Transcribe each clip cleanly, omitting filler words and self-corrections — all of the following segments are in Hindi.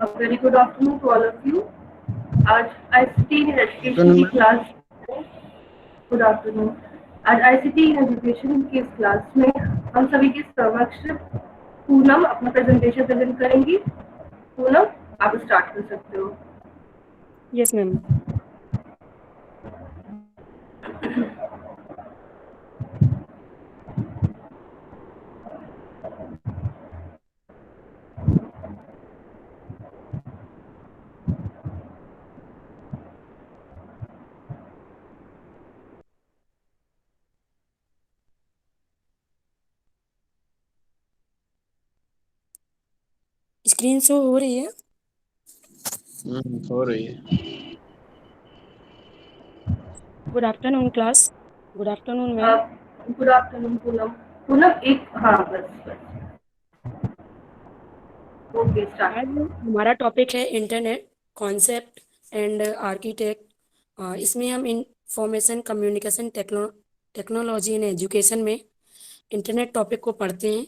A very good afternoon to all of you. आज ICT in आफ्टरनून एजुकेशन की मैम। Class good afternoon. आज ICT इन एजुकेशन की इस क्लास में हम सभी के समक्ष पूनम अपना प्रेजेंटेशन प्रेजेंट करेंगी। पूनम, आप स्टार्ट कर सकते हो। Yes ma'am. स्क्रीन शो हो रही है? हो रही है। Good afternoon class. Good afternoon ma'am. Good afternoon Poonam. Poonam एक हाँ बस ओके स्टार्ट। आज हमारा टॉपिक है इंटरनेट कॉन्सेप्ट एंड आर्किटेक्ट। इसमें हम information communication technology in education में इंटरनेट टॉपिक को पढ़ते हैं।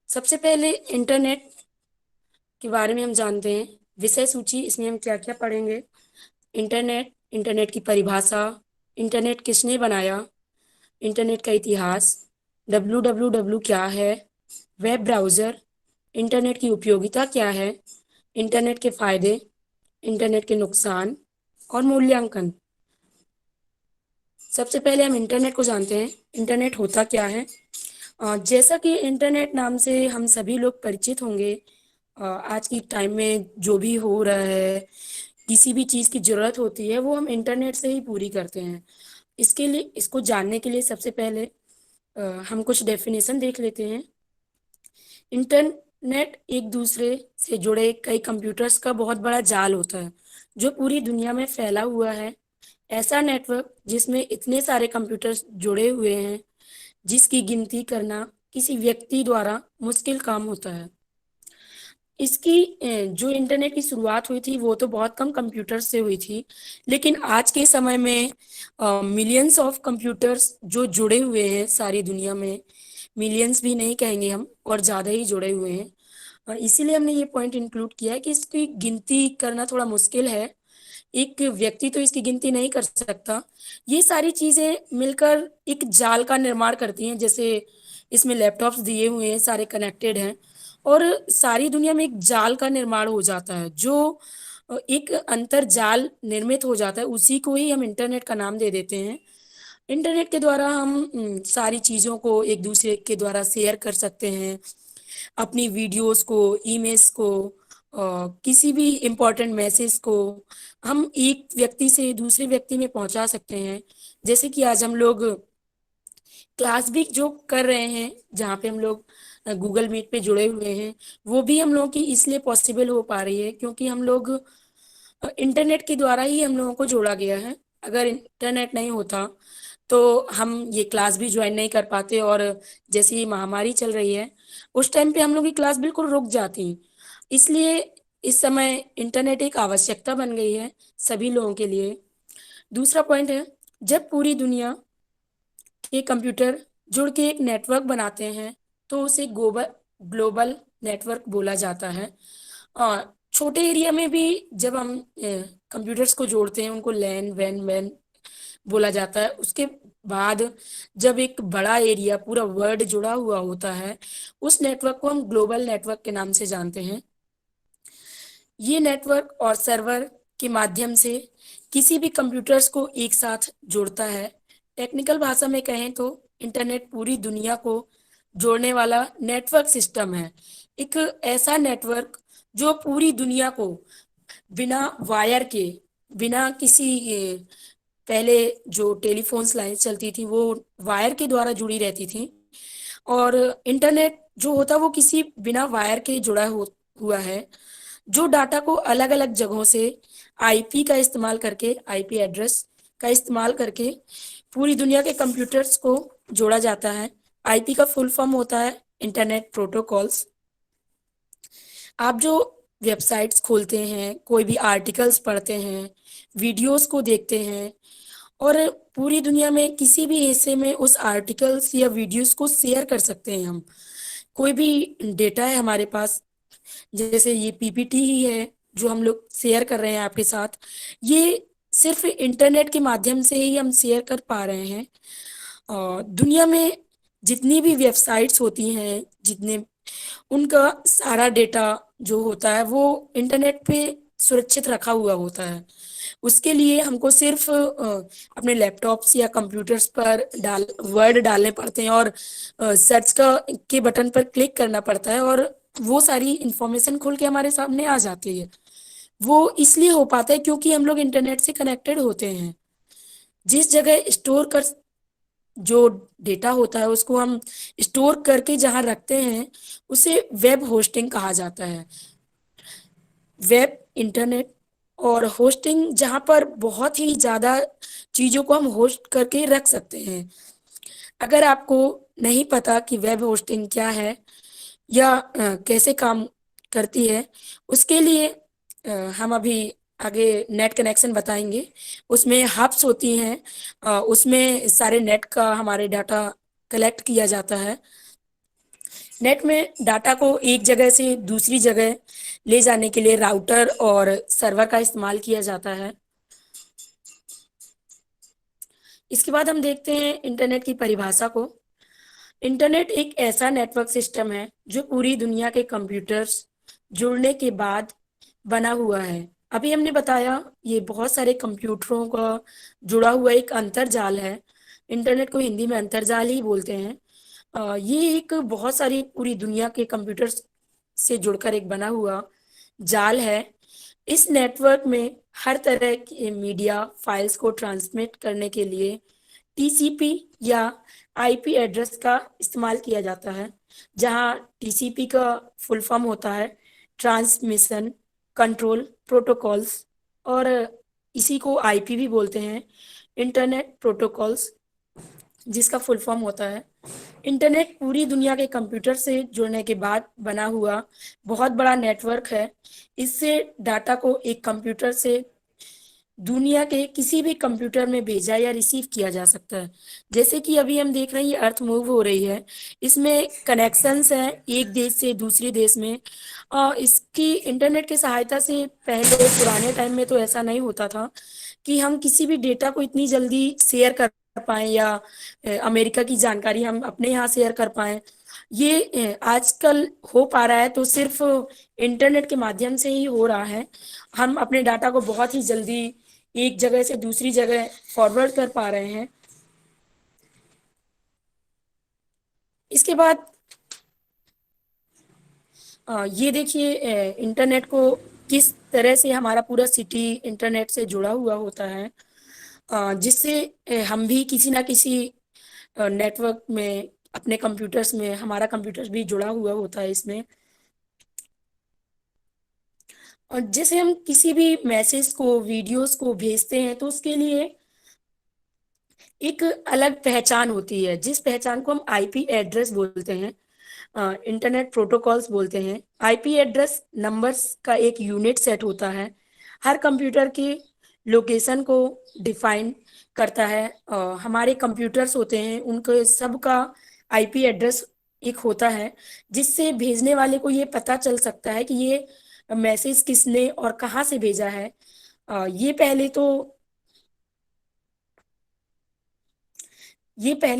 सबसे पहले इंटरनेट के बारे में हम जानते हैं। विषय सूची, इसमें हम क्या क्या पढ़ेंगे। इंटरनेट की परिभाषा, इंटरनेट किसने बनाया, इंटरनेट का इतिहास, www क्या है, वेब ब्राउज़र, इंटरनेट की उपयोगिता क्या है, इंटरनेट के फायदे, इंटरनेट के नुकसान और मूल्यांकन। सबसे पहले हम इंटरनेट को जानते हैं। इंटरनेट होता क्या है? जैसा कि इंटरनेट नाम से हम सभी लोग परिचित होंगे। आज की टाइम में जो भी हो रहा है, किसी भी चीज़ की ज़रूरत होती है वो हम इंटरनेट से ही पूरी करते हैं। इसके लिए, इसको जानने के लिए सबसे पहले हम कुछ डेफिनेशन देख लेते हैं। इंटरनेट एक दूसरे से जुड़े कई कंप्यूटर्स का बहुत बड़ा जाल होता है जो पूरी दुनिया में फैला हुआ है। ऐसा नेटवर्क जिसमें इतने सारे कंप्यूटर्स जुड़े हुए हैं जिसकी गिनती करना किसी व्यक्ति द्वारा मुश्किल काम होता है। इसकी जो इंटरनेट की शुरुआत हुई थी वो तो बहुत कम कंप्यूटर्स से हुई थी, लेकिन आज के समय में मिलियंस ऑफ कंप्यूटर्स जो जुड़े हुए हैं सारी दुनिया में, मिलियंस भी नहीं कहेंगे हम, और ज़्यादा ही जुड़े हुए हैं। और इसीलिए हमने ये पॉइंट इंक्लूड किया है कि इसकी गिनती करना थोड़ा मुश्किल है। एक व्यक्ति तो इसकी गिनती नहीं कर सकता। ये सारी चीज़ें मिलकर एक जाल का निर्माण करती हैं। जैसे इसमें लैपटॉप्स दिए हुए हैं, सारे कनेक्टेड हैं और सारी दुनिया में एक जाल का निर्माण हो जाता है। जो एक अंतर जाल निर्मित हो जाता है उसी को ही हम इंटरनेट का नाम दे देते हैं। इंटरनेट के द्वारा हम सारी चीज़ों को एक दूसरे के द्वारा शेयर कर सकते हैं। अपनी वीडियोस को, इमेज को, किसी भी इम्पोर्टेंट मैसेज को हम एक व्यक्ति से दूसरे व्यक्ति में पहुंचा सकते हैं। जैसे कि आज हम लोग क्लास भी जो कर रहे हैं, जहाँ पे हम लोग गूगल मीट पे जुड़े हुए हैं, वो भी हम लोगों की इसलिए पॉसिबल हो पा रही है क्योंकि हम लोग इंटरनेट के द्वारा ही हम लोगों को जोड़ा गया है। अगर इंटरनेट नहीं होता तो हम ये क्लास भी ज्वाइन नहीं कर पाते, और जैसे ये महामारी चल रही है उस टाइम पे हम लोग की क्लास बिल्कुल रुक जाती। इसलिए इस समय इंटरनेट एक आवश्यकता बन गई है सभी लोगों के लिए। दूसरा पॉइंट है, जब पूरी दुनिया के कंप्यूटर जुड़ के एक नेटवर्क बनाते हैं तो उसे ग्लोबल नेटवर्क बोला जाता है। छोटे एरिया में भी जब हम कंप्यूटर्स को जोड़ते हैं उनको लैन वैन वैन बोला जाता है। उसके बाद जब एक बड़ा एरिया, पूरा वर्ल्ड जुड़ा हुआ होता है, उस नेटवर्क को हम ग्लोबल नेटवर्क के नाम से जानते हैं। ये नेटवर्क और सर्वर के माध्यम से किसी भी कंप्यूटर्स को एक साथ जोड़ता है। टेक्निकल भाषा में कहें तो इंटरनेट पूरी दुनिया को जोड़ने वाला नेटवर्क सिस्टम है। एक ऐसा नेटवर्क जो पूरी दुनिया को बिना वायर के, बिना किसी पहले जो टेलीफोन्स लाइन्स चलती थी वो वायर के द्वारा जुड़ी रहती थी, और इंटरनेट जो होता वो किसी बिना वायर के जुड़ा हुआ है, जो डाटा को अलग अलग जगहों से आईपी का इस्तेमाल करके, आईपी एड्रेस का इस्तेमाल करके पूरी दुनिया के कंप्यूटर्स को जोड़ा जाता है। आईपी का फुल फॉर्म होता है इंटरनेट प्रोटोकॉल्स। आप जो वेबसाइट्स खोलते हैं, कोई भी आर्टिकल्स पढ़ते हैं, वीडियोस को देखते हैं, और पूरी दुनिया में किसी भी हिस्से में उस आर्टिकल्स या वीडियोस को शेयर कर सकते हैं हम। कोई भी डेटा है हमारे पास, जैसे ये पीपीटी ही है जो हम लोग शेयर कर रहे हैं आपके साथ, ये सिर्फ इंटरनेट के माध्यम से ही हम शेयर कर पा रहे हैं। और दुनिया में जितनी भी वेबसाइट्स होती हैं, जितने उनका सारा डेटा जो होता है वो इंटरनेट पे सुरक्षित रखा हुआ होता है। उसके लिए हमको सिर्फ अपने लैपटॉप्स या कंप्यूटर्स पर डाल वर्ड डालने पड़ते हैं और सर्च का के बटन पर क्लिक करना पड़ता है, और वो सारी इंफॉर्मेशन खुल के हमारे सामने आ जाती है। वो इसलिए हो पाता है क्योंकि हम लोग इंटरनेट से कनेक्टेड होते हैं। जिस जगह स्टोर कर जो डेटा होता है उसको हम स्टोर करके जहाँ रखते हैं उसे वेब होस्टिंग कहा जाता है। वेब इंटरनेट और होस्टिंग जहाँ पर बहुत ही ज्यादा चीजों को हम होस्ट करके रख सकते हैं। अगर आपको नहीं पता कि वेब होस्टिंग क्या है या कैसे काम करती है, उसके लिए हम अभी आगे नेट कनेक्शन बताएंगे। उसमें हब्स होती हैं, उसमें सारे नेट का हमारे डाटा कलेक्ट किया जाता है। नेट में डाटा को एक जगह से दूसरी जगह ले जाने के लिए राउटर और सर्वर का इस्तेमाल किया जाता है। इसके बाद हम देखते हैं इंटरनेट की परिभाषा को। इंटरनेट एक ऐसा नेटवर्क सिस्टम है जो पूरी दुनिया के कंप्यूटर्स जुड़ने के बाद बना हुआ है। अभी हमने बताया ये बहुत सारे कंप्यूटरों का जुड़ा हुआ एक अंतरजाल है। इंटरनेट को हिंदी में अंतरजाल ही बोलते हैं। ये एक बहुत सारी पूरी दुनिया के कंप्यूटर्स से जुड़कर एक बना हुआ जाल है। इस नेटवर्क में हर तरह के मीडिया फाइल्स को ट्रांसमिट करने के लिए टीसीपी या आईपी एड्रेस का इस्तेमाल किया जाता है, जहां टीसीपी का फुल फॉर्म होता है ट्रांसमिशन कंट्रोल प्रोटोकॉल्स, और इसी को आईपी भी बोलते हैं, इंटरनेट प्रोटोकॉल्स, जिसका फुल फॉर्म होता है। इंटरनेट पूरी दुनिया के कंप्यूटर से जुड़ने के बाद बना हुआ बहुत बड़ा नेटवर्क है। इससे डाटा को एक कंप्यूटर से दुनिया के किसी भी कंप्यूटर में भेजा या रिसीव किया जा सकता है। जैसे कि अभी हम देख रहे हैं ये अर्थ मूव हो रही है, इसमें कनेक्शंस हैं एक देश से दूसरे देश में। इसकी इंटरनेट की सहायता से पहले पुराने टाइम में तो ऐसा नहीं होता था कि हम किसी भी डेटा को इतनी जल्दी शेयर कर पाए, या अमेरिका की जानकारी हम अपने यहाँ शेयर कर पाए। ये आजकल हो पा रहा है तो सिर्फ इंटरनेट के माध्यम से ही हो रहा है। हम अपने डाटा को बहुत ही जल्दी एक जगह से दूसरी जगह फॉरवर्ड कर पा रहे हैं। इसके बाद ये देखिए इंटरनेट को किस तरह से हमारा पूरा सिटी इंटरनेट से जुड़ा हुआ होता है, जिससे हम भी किसी ना किसी नेटवर्क में अपने कंप्यूटर्स में हमारा कंप्यूटर भी जुड़ा हुआ होता है इसमें। और जैसे हम किसी भी मैसेज को वीडियोस को भेजते हैं तो उसके लिए एक अलग पहचान होती है, जिस पहचान को हम आईपी एड्रेस बोलते हैं, इंटरनेट प्रोटोकॉल्स बोलते हैं। आईपी एड्रेस नंबर्स का एक यूनिट सेट होता है, हर कंप्यूटर की लोकेशन को डिफाइन करता है। हमारे कंप्यूटर्स होते हैं उनके सबका आईपी एड्रेस एक होता है, जिससे भेजने वाले को ये पता चल सकता है कि ये मैसेज किसने और कहाँ से भेजा है। ये पहले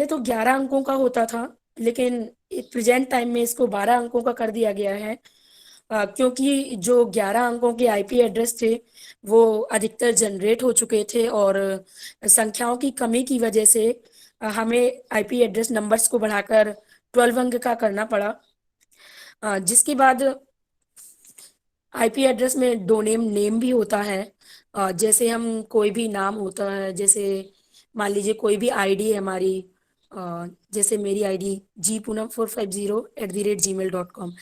तो 11 अंकों का होता था, लेकिन प्रेजेंट टाइम में इसको 12 अंकों का कर दिया गया है। क्योंकि जो 11 अंकों के आईपी एड्रेस थे वो अधिकतर जनरेट हो चुके थे, और संख्याओं की कमी की वजह से हमें आईपी एड्रेस नंबर्स को बढ़ाकर 12 अंक का करना पड़ा। जिसके बाद आईपी एड्रेस में डोमेन नेम भी होता है। जैसे हम कोई भी नाम होता है, जैसे मान लीजिए कोई भी आईडी है हमारी, जैसे मेरी आईडी gpunam450@gmail.com।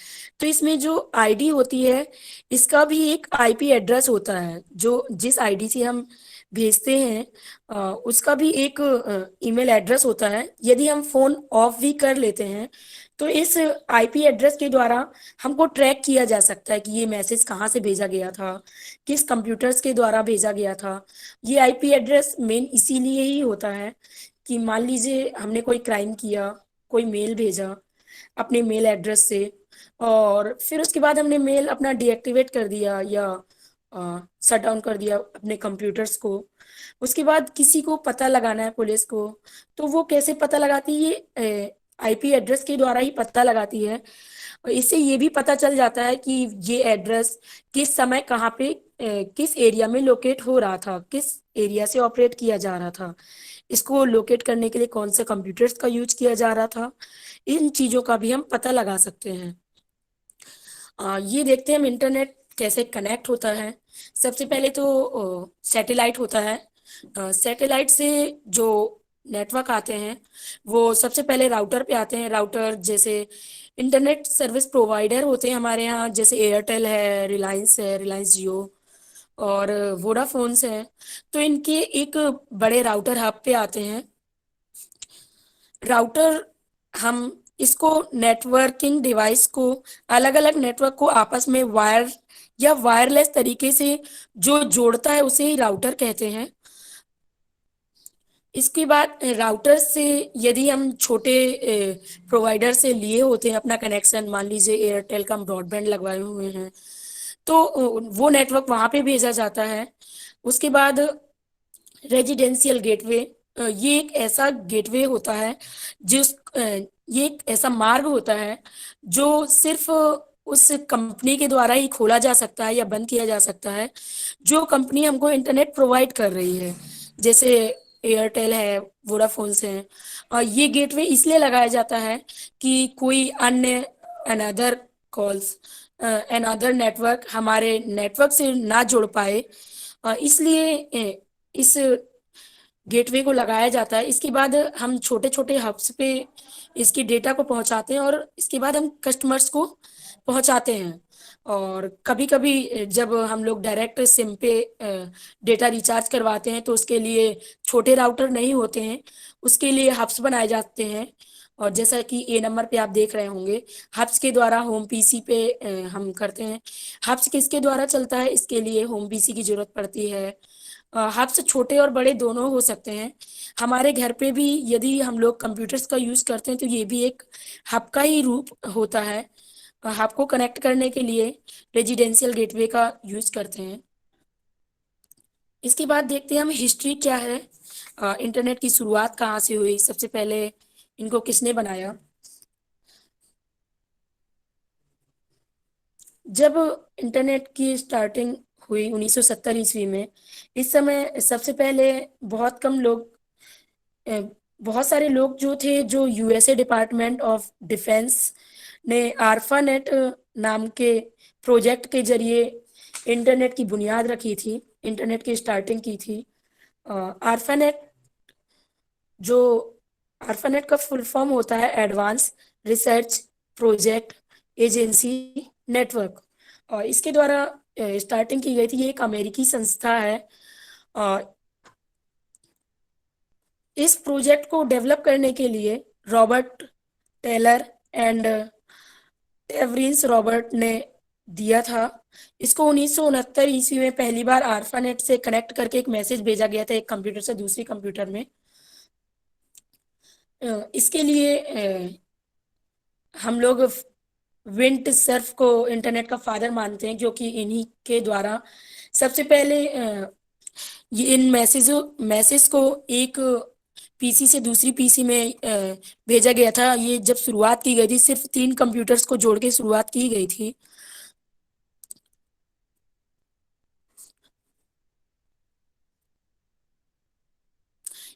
तो इसमें जो आईडी होती है इसका भी एक आईपी एड्रेस होता है, जो जिस आईडी से हम भेजते हैं उसका भी एक ईमेल एड्रेस होता है। यदि हम फोन ऑफ भी कर लेते हैं तो इस आईपी एड्रेस के द्वारा हमको ट्रैक किया जा सकता है कि ये मैसेज कहाँ से भेजा गया था, किस कंप्यूटर्स के द्वारा भेजा गया था। ये आईपी एड्रेस मेन इसीलिए ही होता है कि मान लीजिए हमने कोई क्राइम किया, कोई मेल भेजा अपने मेल एड्रेस से, और फिर उसके बाद हमने मेल अपना डीएक्टिवेट कर दिया या शट डाउन कर दिया अपने कंप्यूटर्स को। उसके बाद किसी को पता लगाना है पुलिस को, तो वो कैसे पता लगाती है? ये आईपी एड्रेस के द्वारा ही पता लगाती है। और इससे ये भी पता चल जाता है कि ये एड्रेस किस समय कहाँ पे किस एरिया में लोकेट हो रहा था, किस एरिया से ऑपरेट किया जा रहा था, इसको लोकेट करने के लिए कौन से कंप्यूटर्स का यूज किया जा रहा था। इन चीजों का भी हम पता लगा सकते हैं। ये देखते हैं हम इंटरनेट कैसे कनेक्ट होता है। सबसे पहले तो सैटेलाइट होता है। सैटेलाइट से जो नेटवर्क आते हैं वो सबसे पहले राउटर पे आते हैं। राउटर जैसे इंटरनेट सर्विस प्रोवाइडर होते हैं हमारे यहाँ, जैसे एयरटेल है, रिलायंस जियो और वोडाफोन्स है। तो इनके एक बड़े राउटर हब पे आते हैं। राउटर हम इसको नेटवर्किंग डिवाइस को, अलग अलग नेटवर्क को आपस में वायर या वायरलेस तरीके से जो जोड़ता है उसे ही राउटर कहते हैं। इसके बाद राउटर से यदि हम छोटे प्रोवाइडर से लिए होते हैं अपना कनेक्शन, मान लीजिए एयरटेल का हम ब्रॉडबैंड लगवाए हुए हैं, तो वो नेटवर्क वहां पे भेजा जाता है। उसके बाद रेजिडेंशियल गेटवे, ये एक ऐसा गेटवे होता है जिस ये एक ऐसा मार्ग होता है जो सिर्फ उस कंपनी के द्वारा ही खोला जा सकता है या बंद किया जा सकता है जो कंपनी हमको इंटरनेट प्रोवाइड कर रही है। जैसे एयरटेल है, वोडाफोन्स हैं। और ये गेटवे इसलिए लगाया जाता है कि कोई अन्य अनदर कॉल्स अनदर नेटवर्क हमारे नेटवर्क से ना जुड़ पाए। इसलिए इस गेटवे को लगाया जाता है। इसके बाद हम छोटे छोटे हब्स पे इसकी डेटा को पहुंचाते हैं और इसके बाद हम कस्टमर्स को पहुंचाते हैं। और कभी कभी जब हम लोग डायरेक्ट सिम पे डेटा रिचार्ज करवाते हैं तो उसके लिए छोटे राउटर नहीं होते हैं, उसके लिए हब्स बनाए जाते हैं। और जैसा कि ए नंबर पे आप देख रहे होंगे, हब्स के द्वारा होम पीसी पे हम करते हैं। हब्स किसके द्वारा चलता है? इसके लिए होम पीसी की जरूरत पड़ती है। हब्स छोटे और बड़े दोनों हो सकते हैं। हमारे घर पे भी यदि हम लोग कंप्यूटर्स का यूज करते हैं तो ये भी एक हब का ही रूप होता है। हब को कनेक्ट करने के लिए रेजिडेंशियल गेटवे का यूज करते हैं। इसके बाद देखते हैं हम हिस्ट्री क्या है। इंटरनेट की शुरुआत कहाँ से हुई, सबसे पहले इनको किसने बनाया। जब इंटरनेट की स्टार्टिंग हुई 1970 ईस्वी में, इस समय सबसे पहले बहुत कम लोग अ, बहुत सारे लोग जो थे, जो यूएसए डिपार्टमेंट ऑफ डिफेंस ने आर्फानेट नाम के प्रोजेक्ट के जरिए इंटरनेट की बुनियाद रखी थी, इंटरनेट की स्टार्टिंग की थी। आर्फानेट जो आर्फानेट का फुल फॉर्म होता है advance research project agency network. और इसके द्वारा स्टार्टिंग की गई थी। ये एक अमेरिकी संस्था है। और इस प्रोजेक्ट को डेवलप करने के लिए रॉबर्ट टेलर एंड टेवरिंस रॉबर्ट ने दिया था। इसको 1969 ईस्वी में पहली बार आर्फानेट से कनेक्ट करके एक मैसेज भेजा गया था एक कंप्यूटर से दूसरी कंप्यूटर में। इसके लिए हम लोग विंट सर्फ को इंटरनेट का फादर मानते हैं, क्योंकि इन्हीं के द्वारा सबसे पहले ये इन मैसेज को एक पीसी से दूसरी पीसी में भेजा गया था। ये जब शुरुआत की गई थी सिर्फ 3 कंप्यूटर्स को जोड़ के शुरुआत की गई थी।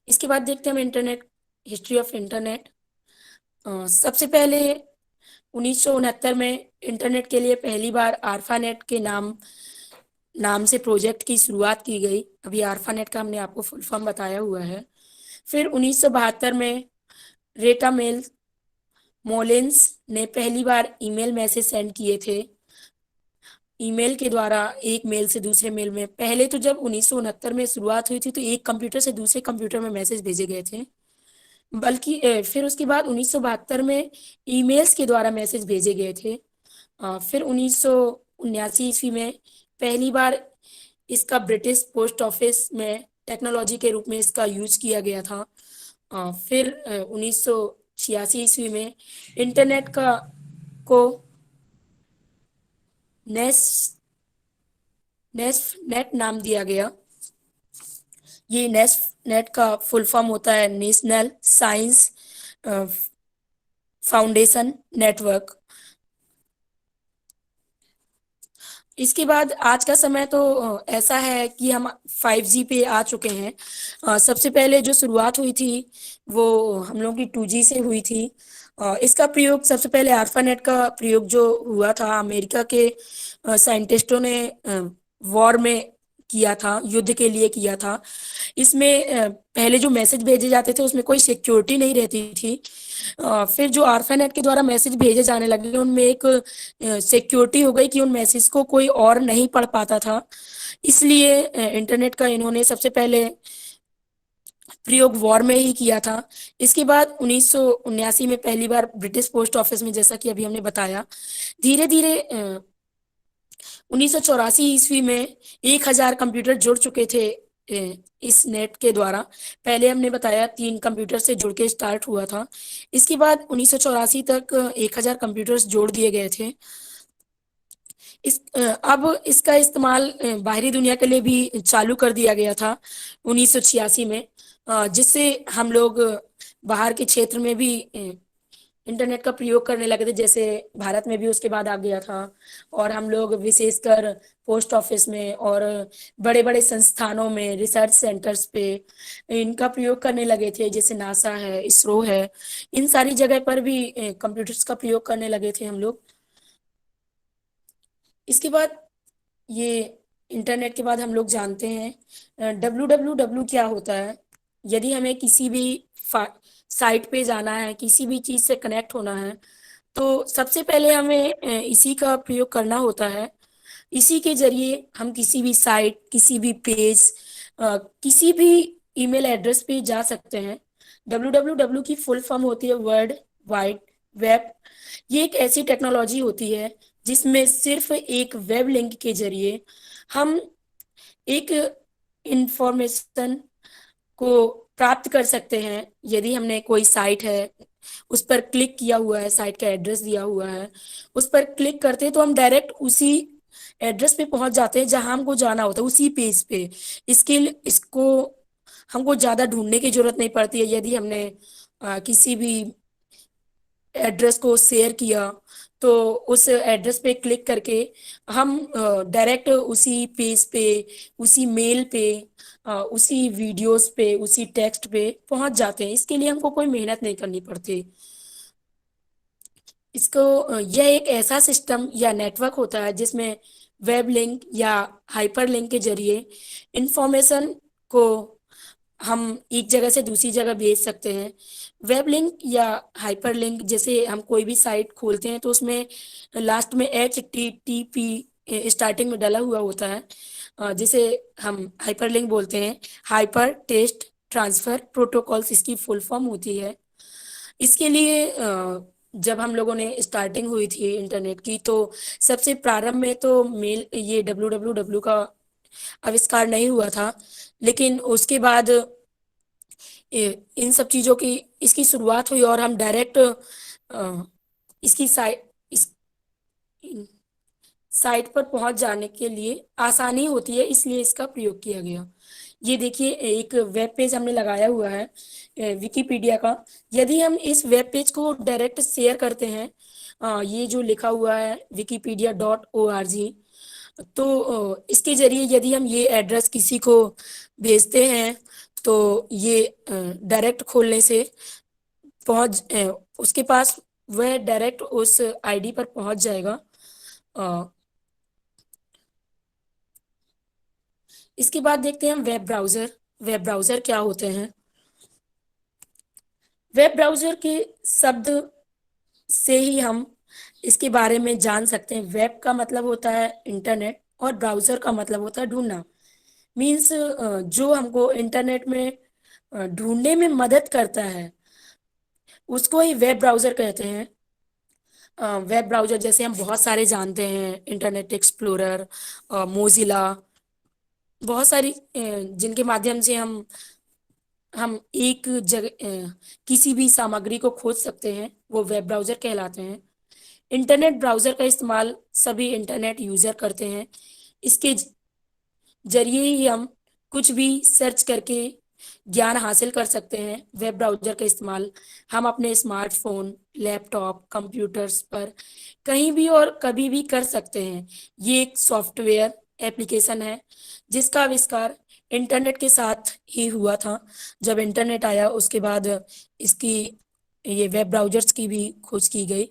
इसके बाद देखते हैं हम इंटरनेट, हिस्ट्री ऑफ इंटरनेट। सबसे पहले 1969 में इंटरनेट के लिए पहली बार आर्फानेट के नाम नाम से प्रोजेक्ट की शुरुआत की गई। अभी आर्फानेट का हमने आपको फुल फॉर्म बताया हुआ है। फिर 1972 में रेटा मेल मोलेंस ने पहली बार ईमेल मैसेज सेंड किए थे। ईमेल के द्वारा एक मेल से दूसरे मेल में, पहले तो जब 1969 में शुरुआत हुई थी तो एक कंप्यूटर से दूसरे कंप्यूटर में मैसेज भेजे गए थे। बल्कि फिर उसके बाद 1972 में ईमेल्स के द्वारा मैसेज भेजे गए थे। फिर 1979 ईस्वी में पहली बार इसका ब्रिटिश पोस्ट ऑफिस में टेक्नोलॉजी के रूप में इसका यूज किया गया था। फिर 1986 ईस्वी में इंटरनेट को नेस्ट नेस्ट नेट नाम दिया गया। ये नेस्ट नेट का फुल फॉर्म होता है नेशनल साइंस फाउंडेशन नेटवर्क। इसके बाद आज का समय तो ऐसा है कि हम 5G पे आ चुके हैं। सबसे पहले जो शुरुआत हुई थी वो हम लोगों की 2G से हुई थी। इसका प्रयोग सबसे पहले आर्पानेट का प्रयोग जो हुआ था अमेरिका के साइंटिस्टों ने वॉर में किया था, युद्ध के लिए किया था। इसमें पहले जो मैसेज भेजे जाते थे उसमें कोई सिक्योरिटी नहीं रहती थी। फिर जो आर्पानेट के द्वारा मैसेज भेजे जाने लगे उनमें एक सिक्योरिटी हो गई कि उन मैसेज को कोई और नहीं पढ़ पाता था। इसलिए इंटरनेट का इन्होंने सबसे पहले प्रयोग वॉर में ही किया था। इसके बाद 1979 में पहली बार ब्रिटिश पोस्ट ऑफिस में, जैसा कि अभी हमने बताया। धीरे धीरे 1984 ईस्वी में 1,000 कंप्यूटर जुड़ चुके थे इस नेट के द्वारा। पहले हमने बताया 3 कंप्यूटर से जुड़ के स्टार्ट हुआ था। इसके बाद 1984 तक 1,000 कंप्यूटर्स जोड़ दिए गए थे। अब इसका इस्तेमाल बाहरी दुनिया के लिए भी चालू कर दिया गया था 1986 में। जिससे हम लोग बाहर के क्षेत्र में भी इंटरनेट का प्रयोग करने लगे थे, जैसे भारत में भी उसके बाद आ गया था। और हम लोग विशेषकर पोस्ट ऑफिस में और बड़े बड़े संस्थानों में, रिसर्च सेंटर्स पे इनका प्रयोग करने लगे थे, जैसे नासा है, इसरो है। इन सारी जगह पर भी कंप्यूटर्स का प्रयोग करने लगे थे हम लोग। इसके बाद ये इंटरनेट के बाद हम लोग जानते हैं WWW क्या होता है। यदि हमें किसी भी साइट पे जाना है, किसी भी चीज से कनेक्ट होना है, तो सबसे पहले हमें इसी का प्रयोग करना होता है। इसी के जरिए हम किसी भी साइट, किसी भी पेज, किसी भी ईमेल एड्रेस पे जा सकते हैं। WWW की फुल फॉर्म होती है वर्ल्ड वाइड वेब। ये एक ऐसी टेक्नोलॉजी होती है जिसमें सिर्फ एक वेब लिंक के जरिए हम एक इंफॉर्मेशन को प्राप्त कर सकते हैं। यदि हमने कोई साइट है, उस पर क्लिक किया हुआ है, साइट का एड्रेस दिया हुआ है, उस पर क्लिक करते हैं तो हम डायरेक्ट उसी एड्रेस पे पहुंच जाते हैं जहां हमको जाना होता है, उसी पेज पे। इसको हमको ज्यादा ढूंढने की जरूरत नहीं पड़ती है। यदि हमने किसी भी एड्रेस को शेयर किया तो उस एड्रेस पे क्लिक करके हम डायरेक्ट उसी पेज पे, उसी मेल पे, उसी वीडियोस पे, उसी टेक्स्ट पे पहुंच जाते हैं। इसके लिए हमको कोई मेहनत नहीं करनी पड़ती। इसको यह एक ऐसा सिस्टम या नेटवर्क होता है जिसमें वेब लिंक या हाइपर लिंक के जरिए इंफॉर्मेशन को हम एक जगह से दूसरी जगह भेज सकते हैं। वेब लिंक या हाइपर लिंक, जैसे हम कोई भी साइट खोलते हैं तो उसमें लास्ट में HTTP स्टार्टिंग में डला हुआ होता है, जिसे हम हाइपर लिंक बोलते हैं। हाइपर टेक्स्ट ट्रांसफर प्रोटोकॉल्स इसकी फुल फॉर्म होती है। इसके लिए जब हम लोगों ने स्टार्टिंग हुई थी इंटरनेट की, तो सबसे प्रारंभ में तो मेल, ये WWW का आविष्कार नहीं हुआ था। लेकिन उसके बाद इन सब चीजों की इसकी शुरुआत हुई और हम डायरेक्ट इसकी साइट पर पहुंच जाने के लिए आसानी होती है, इसलिए इसका प्रयोग किया गया। ये देखिए एक वेब पेज हमने लगाया हुआ है विकिपीडिया का। यदि हम इस वेब पेज को डायरेक्ट शेयर करते हैं, ये जो लिखा हुआ है wikipedia.org, तो इसके जरिए यदि हम ये एड्रेस किसी को भेजते हैं तो ये डायरेक्ट खोलने से उसके पास वह डायरेक्ट उस आईडी पर पहुंच जाएगा। अ, इसके बाद देखते हैं हम वेब ब्राउजर। वेब ब्राउजर क्या होते हैं? वेब ब्राउजर के शब्द से ही हम इसके बारे में जान सकते हैं। वेब का मतलब होता है इंटरनेट और ब्राउजर का मतलब होता है ढूंढना। मीन्स जो हमको इंटरनेट में ढूंढने में मदद करता है उसको ही वेब ब्राउजर कहते हैं। वेब ब्राउजर जैसे हम बहुत सारे जानते हैं, इंटरनेट एक्सप्लोरर, मोजिला, बहुत सारी जिनके माध्यम से हम एक जगह किसी भी सामग्री को खोज सकते हैं, वो वेब ब्राउजर कहलाते हैं। इंटरनेट ब्राउजर का इस्तेमाल सभी इंटरनेट यूजर करते हैं। इसके जरिए ही हम कुछ भी सर्च करके ज्ञान हासिल कर सकते हैं। वेब ब्राउजर का इस्तेमाल हम अपने स्मार्टफोन, लैपटॉप, कंप्यूटर्स पर कहीं भी और कभी भी कर सकते हैं। ये एक सॉफ्टवेयर एप्लीकेशन है जिसका आविष्कार इंटरनेट के साथ ही हुआ था। जब इंटरनेट आया उसके बाद इसकी ये वेब ब्राउजर्स की भी खोज की गई।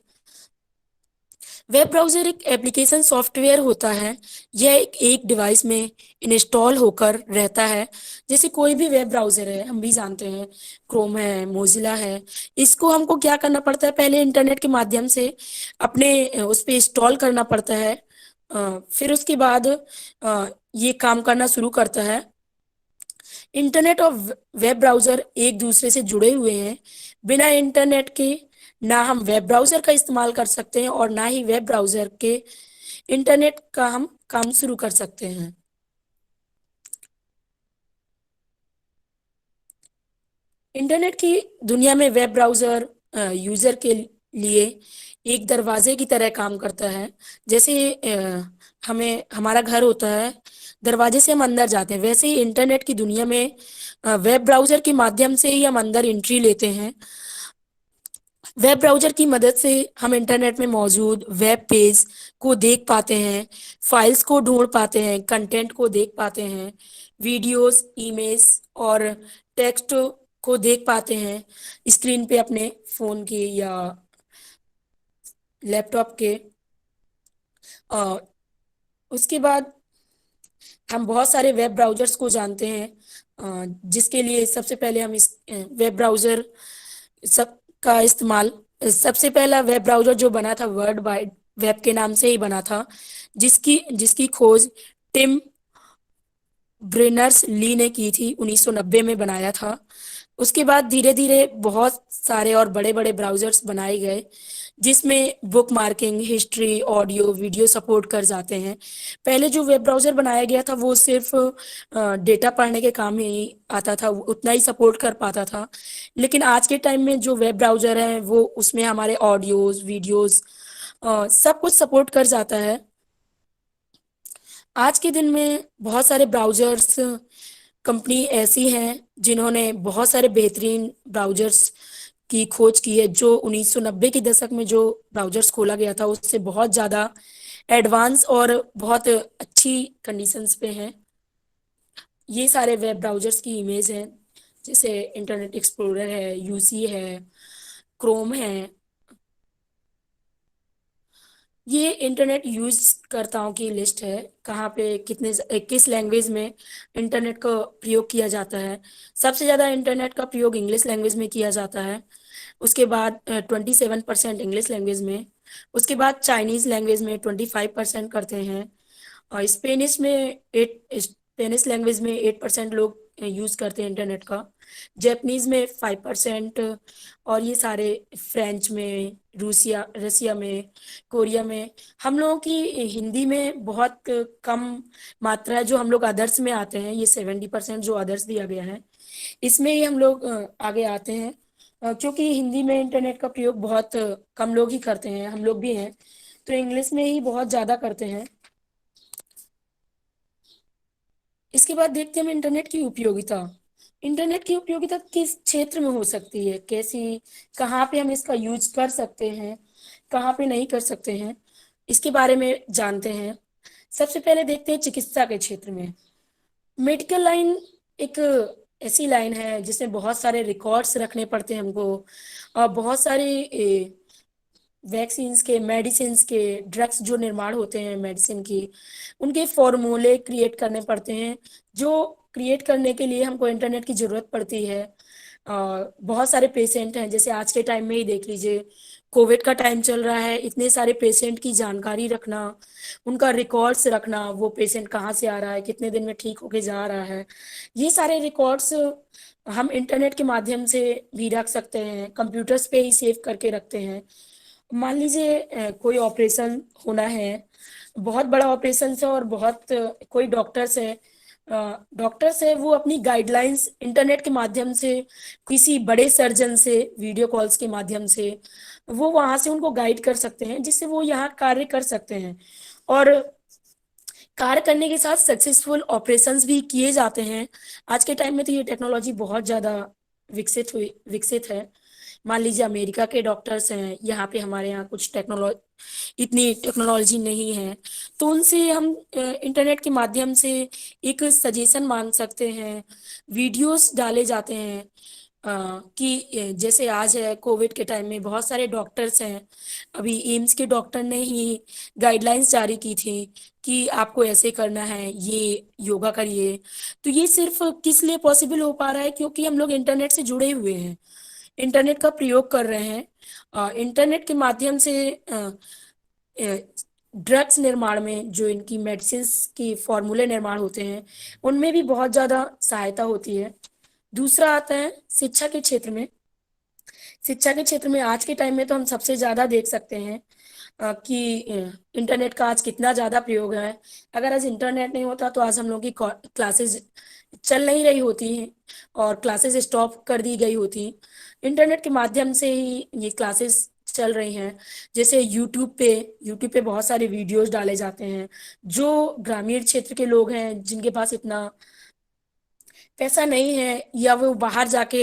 वेब ब्राउज़र एक एप्लीकेशन सॉफ्टवेयर होता है। यह एक डिवाइस में इंस्टॉल होकर रहता है। जैसे कोई भी वेब ब्राउज़र है, हम भी जानते हैं, क्रोम है, मोजिला है। इसको हमको क्या करना पड़ता है, पहले इंटरनेट के माध्यम से अपने उस पे इंस्टॉल करना पड़ता है। फिर उसके बाद ये काम करना शुरू करता है। इंटरनेट और वेब ब्राउज़र एक दूसरे से जुड़े हुए हैं। बिना इंटरनेट के ना हम वेब ब्राउज़र का इस्तेमाल कर सकते हैं और ना ही वेब ब्राउज़र के इंटरनेट का हम काम शुरू कर सकते हैं। इंटरनेट की दुनिया में वेब ब्राउज़र यूज़र के लिए एक दरवाजे की तरह काम करता है। जैसे हमें हमारा घर होता है, दरवाजे से हम अंदर जाते हैं, वैसे ही इंटरनेट की दुनिया में वेब ब्राउज़र के माध्यम से ही हम अंदर एंट्री लेते हैं। वेब ब्राउज़र की मदद से हम इंटरनेट में मौजूद वेब पेज को देख पाते हैं, फाइल्स को ढूंढ पाते हैं, कंटेंट को देख पाते हैं, वीडियोस, इमेज और टेक्स्ट को देख पाते हैं स्क्रीन पे अपने फोन के या लैपटॉप के। अ, उसके बाद हम बहुत सारे वेब ब्राउज़र्स को जानते हैं, जिसके लिए सबसे पहले हम इस वेब ब्राउज़र सब का इस्तेमाल, सबसे पहला वेब ब्राउज़र जो बना था वर्ल्ड वाइड वेब के नाम से ही बना था, जिसकी जिसकी खोज टिम ब्रेनर्स ली ने की थी, 1990 में बनाया था। उसके बाद धीरे धीरे बहुत सारे और बड़े बड़े ब्राउज़र्स बनाए गए जिसमें book marking, history, audio, video support कर जाते हैं। पहले जो वेब ब्राउज़र बनाया गया था वो सिर्फ डेटा पढ़ने के काम ही आता था, उतना ही सपोर्ट कर पाता था। लेकिन आज के टाइम में जो वेब ब्राउज़र है वो उसमें हमारे ऑडियोज, वीडियोस सब कुछ सपोर्ट कर जाता है। आज के दिन में बहुत सारे ब्राउज़र्स कंपनी ऐसी हैं जिन्होंने बहुत सारे बेहतरीन ब्राउज़र्स की खोज की है, जो 1990 के दशक में जो ब्राउज़र्स खोला गया था उससे बहुत ज़्यादा एडवांस और बहुत अच्छी कंडीशंस पे हैं। ये सारे वेब ब्राउज़र्स की इमेज हैं, जैसे इंटरनेट एक्सप्लोरर है, यूसी है, क्रोम है। ये इंटरनेट यूज करताओं की लिस्ट है, कहाँ पे कितने किस लैंग्वेज में इंटरनेट का प्रयोग किया जाता है। सबसे ज़्यादा इंटरनेट का प्रयोग इंग्लिश लैंग्वेज में किया जाता है। उसके बाद 27% इंग्लिश लैंग्वेज में। उसके बाद चाइनीज लैंग्वेज में 25% करते हैं। और स्पेनिश लैंग्वेज में 8% लोग यूज करते हैं इंटरनेट का। जापानीज में 5%। और ये सारे फ्रेंच में, रूसिया रसिया में, कोरिया में। हम लोगों की हिंदी में बहुत कम मात्रा है जो हम लोग अदर्स में आते हैं। ये 70% जो अदर्स दिया गया है इसमें ही हम लोग आगे आते हैं। क्योंकि हिंदी में इंटरनेट का प्रयोग बहुत कम लोग ही करते हैं, हम लोग भी हैं, तो इंग्लिश में ही बहुत ज्यादा करते हैं। इसके बाद देखते हैं हम इंटरनेट की उपयोगिता। इंटरनेट की उपयोगिता किस क्षेत्र में हो सकती है, कैसी, कहाँ पे हम इसका यूज कर सकते हैं, कहाँ पे नहीं कर सकते हैं, इसके बारे में जानते हैं। सबसे पहले देखते हैं चिकित्सा के क्षेत्र में। मेडिकल लाइन एक ऐसी लाइन है जिसमें बहुत सारे रिकॉर्ड्स रखने पड़ते हैं हमको, और बहुत सारे वैक्सीन्स के, मेडिसिन के, ड्रग्स जो निर्माण होते हैं मेडिसिन की, उनके फॉर्मूले क्रिएट करने पड़ते हैं, जो क्रिएट करने के लिए हमको इंटरनेट की जरूरत पड़ती है। बहुत सारे पेशेंट हैं, जैसे आज के टाइम में ही देख लीजिए, कोविड का टाइम चल रहा है, इतने सारे पेशेंट की जानकारी रखना, उनका रिकॉर्ड्स रखना, वो पेशेंट कहाँ से आ रहा है, कितने दिन में ठीक होके जा रहा है, ये सारे रिकॉर्ड्स हम इंटरनेट के माध्यम से भी रख सकते हैं, कंप्यूटर्स पे ही सेव करके रखते हैं। मान लीजिए कोई ऑपरेशन होना है, बहुत बड़ा ऑपरेशन है, और बहुत कोई डॉक्टर्स है डॉक्टर्स है वो अपनी गाइडलाइंस इंटरनेट के माध्यम से, किसी बड़े सर्जन से वीडियो कॉल्स के माध्यम से वो वहां से उनको गाइड कर सकते हैं, जिससे वो यहाँ कार्य कर सकते हैं। और कार्य करने के साथ सक्सेसफुल ऑपरेशंस भी किए जाते हैं। आज के टाइम में तो ये टेक्नोलॉजी बहुत ज्यादा विकसित है। मान लीजिए अमेरिका के डॉक्टर्स हैं, यहाँ पे हमारे यहाँ कुछ टेक्नोलॉजी, इतनी टेक्नोलॉजी नहीं है, तो उनसे हम इंटरनेट के माध्यम से एक सजेशन मांग सकते हैं। वीडियोस डाले जाते हैं कि जैसे आज है कोविड के टाइम में बहुत सारे डॉक्टर्स हैं। अभी एम्स के डॉक्टर ने ही गाइडलाइंस जारी की थी कि आपको ऐसे करना है, ये योगा करिए। तो ये सिर्फ किस लिए पॉसिबल हो पा रहा है, क्योंकि हम लोग इंटरनेट से जुड़े हुए हैं, इंटरनेट का प्रयोग कर रहे हैं। इंटरनेट के माध्यम से ड्रग्स निर्माण में जो इनकी मेडिसिन की फॉर्मूले निर्माण होते हैं, उनमें भी बहुत ज्यादा सहायता होती है। दूसरा आता है शिक्षा के क्षेत्र में। शिक्षा के क्षेत्र में आज के टाइम में तो हम सबसे ज्यादा देख सकते हैं कि इंटरनेट का आज कितना ज्यादा प्रयोग है। अगर आज इंटरनेट नहीं होता तो आज हम लोग की क्लासेस चल नहीं रही होती हैं और क्लासेस स्टॉप कर दी गई होती। इंटरनेट के माध्यम से ही ये क्लासेस चल रही हैं। जैसे यूट्यूब पे बहुत सारे वीडियोस डाले जाते हैं। जो ग्रामीण क्षेत्र के लोग हैं जिनके पास इतना पैसा नहीं है, या वो बाहर जाके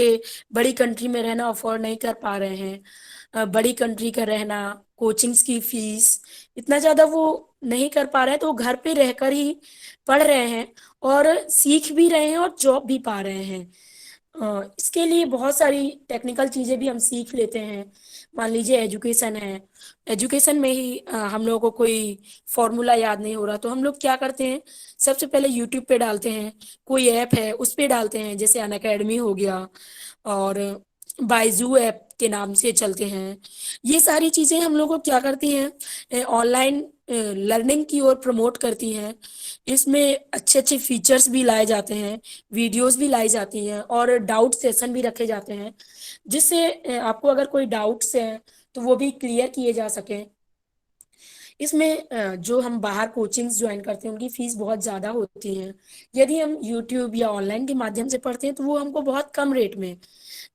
बड़ी कंट्री में रहना अफोर्ड नहीं कर पा रहे हैं, बड़ी कंट्री का रहना, कोचिंग्स की फीस इतना ज्यादा वो नहीं कर पा रहे हैं, तो वो घर पे रहकर ही पढ़ रहे हैं और सीख भी रहे हैं और जॉब भी पा रहे हैं। इसके लिए बहुत सारी टेक्निकल चीजें भी हम सीख लेते हैं। मान लीजिए एजुकेशन है, एजुकेशन में ही हम लोगों को कोई फॉर्मूला याद नहीं हो रहा, तो हम लोग क्या करते हैं, सबसे पहले यूट्यूब पे डालते हैं। कोई ऐप है उस पे डालते हैं, जैसे अन अकेडमी हो गया और बाइजू ऐप के नाम से चलते हैं। ये सारी चीजें हम लोग को क्या करती हैं, ऑनलाइन लर्निंग की ओर प्रमोट करती हैं। इसमें अच्छे अच्छे फीचर्स भी लाए जाते हैं, वीडियोस भी लाई जाती हैं और डाउट सेशन भी रखे जाते हैं, जिससे आपको अगर कोई डाउट्स हैं तो वो भी क्लियर किए जा सके। इसमें जो हम बाहर कोचिंग्स ज्वाइन करते हैं उनकी फीस बहुत ज़्यादा होती है। यदि हम यूट्यूब या ऑनलाइन के माध्यम से पढ़ते हैं तो वो हमको बहुत कम रेट में,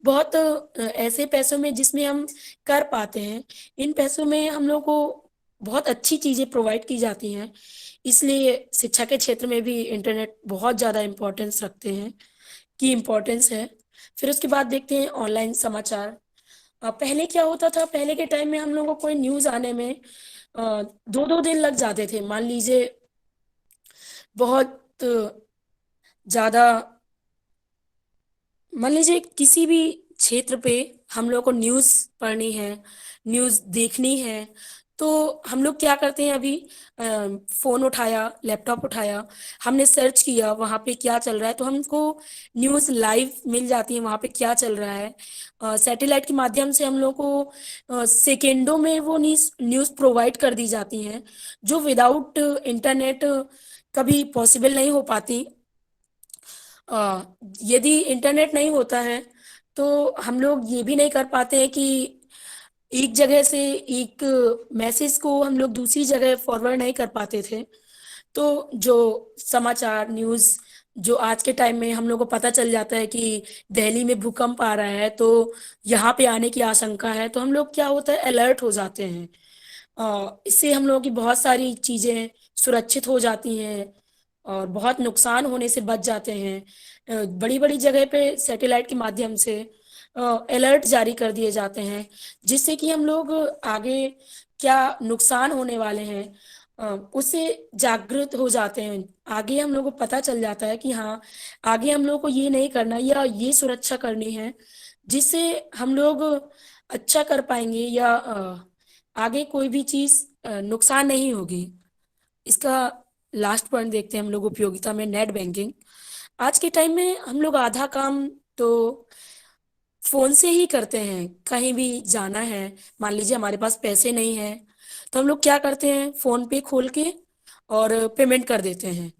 बहुत ऐसे पैसों में जिसमें हम कर पाते हैं। इन पैसों में हम लोग को बहुत अच्छी चीज़ें प्रोवाइड की जाती हैं। इसलिए शिक्षा के क्षेत्र में भी इंटरनेट बहुत ज़्यादा इम्पोर्टेंस रखते हैं, की इम्पोर्टेंस है। फिर उसके बाद देखते हैं ऑनलाइन समाचार। पहले क्या होता था, पहले के टाइम में हम लोगों को कोई न्यूज़ आने में 2-2 दिन लग जाते थे। मान लीजिए बहुत ज्यादा, मान लीजिए किसी भी क्षेत्र पे हम लोग को न्यूज़ पढ़नी है, न्यूज़ देखनी है, तो हम लोग क्या करते हैं, अभी फोन उठाया, लैपटॉप उठाया, हमने सर्च किया वहाँ पे क्या चल रहा है, तो हमको न्यूज़ लाइव मिल जाती है वहाँ पे क्या चल रहा है। सैटेलाइट के माध्यम से हम लोग को सेकेंडों में वो न्यूज़ प्रोवाइड कर दी जाती हैं, जो विदाउट इंटरनेट कभी पॉसिबल नहीं हो पाती। अ, यदि इंटरनेट नहीं होता है तो हम लोग ये भी नहीं कर पाते हैं कि एक जगह से एक मैसेज को हम लोग दूसरी जगह फॉरवर्ड नहीं कर पाते थे। तो जो समाचार न्यूज़, जो आज के टाइम में हम लोग को पता चल जाता है कि दिल्ली में भूकंप आ रहा है तो यहाँ पे आने की आशंका है, तो हम लोग क्या होता है, अलर्ट हो जाते हैं। इससे हम लोगों की बहुत सारी चीजें सुरक्षित हो जाती हैं और बहुत नुकसान होने से बच जाते हैं। बड़ी बड़ी जगह पे सैटेलाइट के माध्यम से अलर्ट जारी कर दिए जाते हैं, जिससे कि हम लोग आगे क्या नुकसान होने वाले हैं उससे जागृत हो जाते हैं। आगे हम लोग को पता चल जाता है कि हाँ, आगे हम लोग को ये नहीं करना या ये सुरक्षा करनी है, जिससे हम लोग अच्छा कर पाएंगे या आगे कोई भी चीज नुकसान नहीं होगी। इसका लास्ट पॉइंट देखते हैं हम लोग, उपयोगिता में नेट बैंकिंग। आज के टाइम में हम लोग आधा काम तो फोन से ही करते हैं। कहीं भी जाना है, मान लीजिए हमारे पास पैसे नहीं है, तो हम लोग क्या करते हैं, फोन पे खोल के और पेमेंट कर देते हैं।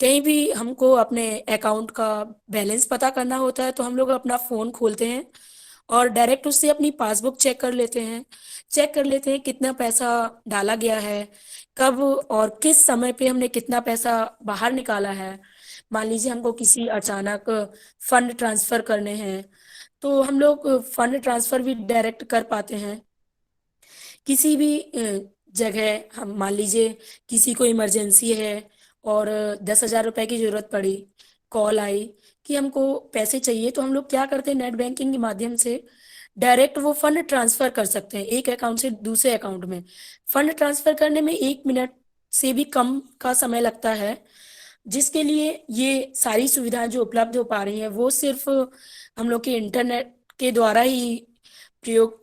कहीं भी हमको अपने अकाउंट का बैलेंस पता करना होता है तो हम लोग अपना फोन खोलते हैं और डायरेक्ट उससे अपनी पासबुक चेक कर लेते हैं। चेक कर लेते हैं कितना पैसा डाला गया है, कब और किस समय पे हमने कितना पैसा बाहर निकाला है। मान लीजिए हमको किसी अचानक फंड ट्रांसफर करने हैं, तो हम लोग फंड ट्रांसफर भी डायरेक्ट कर पाते हैं। किसी भी जगह हम मान लीजिए किसी को इमरजेंसी है और 10,000 रुपए की जरूरत पड़ी, कॉल आई कि हमको पैसे चाहिए, तो हम लोग क्या करते हैं, नेट बैंकिंग के माध्यम से डायरेक्ट वो फंड ट्रांसफर कर सकते हैं एक अकाउंट से दूसरे अकाउंट में। फंड ट्रांसफर करने में 1 मिनट से भी कम का समय लगता है, जिसके लिए ये सारी सुविधाएं जो उपलब्ध हो पा रही हैं वो सिर्फ हम लोग के इंटरनेट के द्वारा ही प्रयोग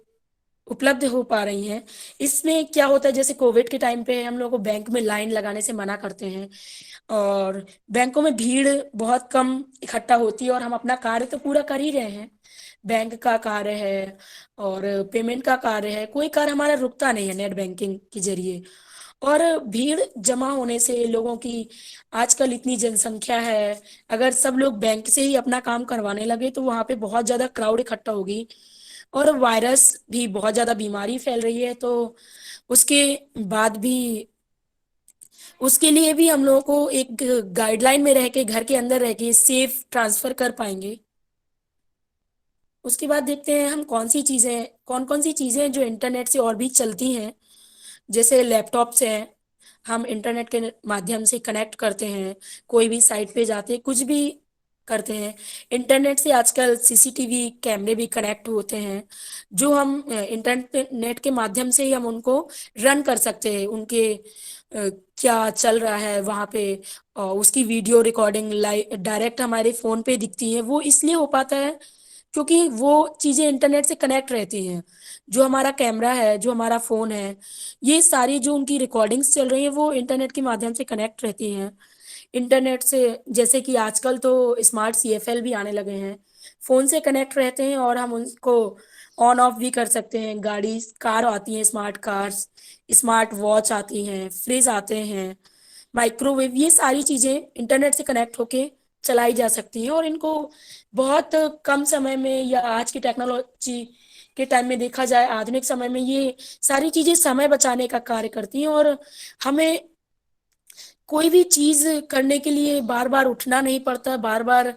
उपलब्ध हो पा रही हैं। इसमें क्या होता है, जैसे कोविड के टाइम पे हम लोग को बैंक में लाइन लगाने से मना करते हैं, और बैंकों में भीड़ बहुत कम इकट्ठा होती है, और हम अपना कार्य तो पूरा कर ही रहे हैं, बैंक का कार्य है और पेमेंट का कार्य है, कोई कार्य हमारा रुकता नहीं है नेट बैंकिंग के जरिए। और भीड़ जमा होने से लोगों की आजकल इतनी जनसंख्या है, अगर सब लोग बैंक से ही अपना काम करवाने लगे तो वहां पे बहुत ज्यादा क्राउड इकट्ठा होगी, और वायरस भी बहुत ज्यादा बीमारी फैल रही है, तो उसके बाद भी उसके लिए भी हम लोगों को एक गाइडलाइन में रह के घर के अंदर रह के सेफ ट्रांसफर कर पाएंगे। उसके बाद देखते हैं हम कौन कौन सी चीजें जो इंटरनेट से और भी चलती हैं। जैसे लैपटॉप से हैं, हम इंटरनेट के माध्यम से कनेक्ट करते हैं, कोई भी साइट पे जाते हैं, कुछ भी करते हैं। इंटरनेट से आजकल सीसीटीवी कैमरे भी कनेक्ट होते हैं, जो हम इंटरनेट के माध्यम से ही हम उनको रन कर सकते हैं, उनके क्या चल रहा है वहां पे, उसकी वीडियो रिकॉर्डिंग लाइव डायरेक्ट हमारे फोन पे दिखती है। वो इसलिए हो पाता है क्योंकि वो चीजें इंटरनेट से कनेक्ट रहती हैं। जो हमारा कैमरा है, जो हमारा फोन है, ये सारी जो उनकी रिकॉर्डिंग्स चल रही हैं वो इंटरनेट के माध्यम से कनेक्ट रहती हैं। इंटरनेट से जैसे कि आजकल तो स्मार्ट सीएफएल भी आने लगे हैं, फोन से कनेक्ट रहते हैं और हम उनको ऑन ऑफ भी कर सकते हैं। गाड़ी कार आती हैं, स्मार्ट कार्स, स्मार्ट वॉच आती हैं, फ्रिज आते हैं, माइक्रोवेव, ये सारी चीजें इंटरनेट से कनेक्ट होके चलाई जा सकती हैं, और इनको बहुत कम समय में, या आज की टेक्नोलॉजी के टाइम में देखा जाए, आधुनिक समय में ये सारी चीजें समय बचाने का कार्य करती हैं, और हमें कोई भी चीज करने के लिए बार बार उठना नहीं पड़ता, बार बार